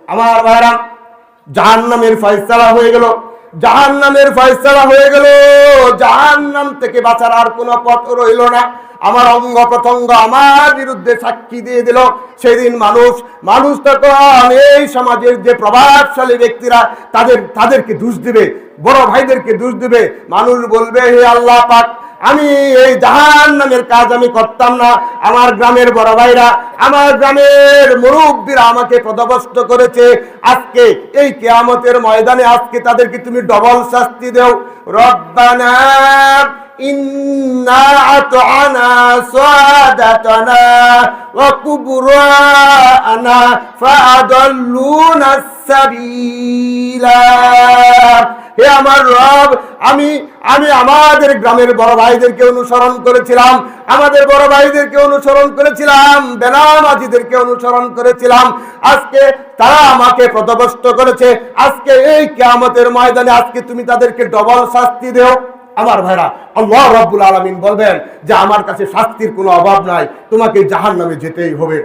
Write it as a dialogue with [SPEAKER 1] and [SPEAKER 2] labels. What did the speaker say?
[SPEAKER 1] আমার ভাইরা, জাহান্নামের ফয়সালা হয়ে গেল, জাহান্নামের ফয়সালা হয়ে গেল। জাহান্নাম থেকে বাঁচার আর কোনো পথ রইল না। আমার অঙ্গ প্রত্যঙ্গ আমার বিরুদ্ধে সাক্ষী দিয়ে দিল। সেদিন মানুষ তখন এই সমাজের যে প্রভাবশালী ব্যক্তিরা তাদেরকে দোষ দিবে, বড় ভাইদেরকে দোষ দিবে। মানুষ বলবে, হে আল্লাহ পাক, আমি এই জাহান্নামের কাজ আমি করতাম না, আমার গ্রামের বড় ভাইরা, আমার গ্রামের মুরব্বীরা আমাকে পদভস্ত করেছে। আজকে এই কিয়ামতের ময়দানে আজকে তাদেরকে তুমি ডবল শাস্তি দাও। রব্বানা ইন্না আতআনা সাদাতানা ওয়া কুবরানা ফাআদাল্লুনা সাবিলা। হে আমার রব, আমি আমাদের গ্রামের বড় ভাইদেরকে অনুসরণ করেছিলাম, আমাদের বড় ভাইদেরকে অনুসরণ করেছিলাম, বেনামাজিদেরকে অনুসরণ করেছিলাম। আজকে তারা আমাকে পদভস্ত করেছে। আজকে এই কিয়ামতের ময়দানে আজকে তুমি তাদেরকে ডবল শাস্তি দেও। আমার ভাইরা, আল্লাহ রাব্বুল আলামিন বলবেন যে আমার কাছে শাস্তির কোনো অভাব নাই, তোমাকে জাহান্নামে যেতেই হবে।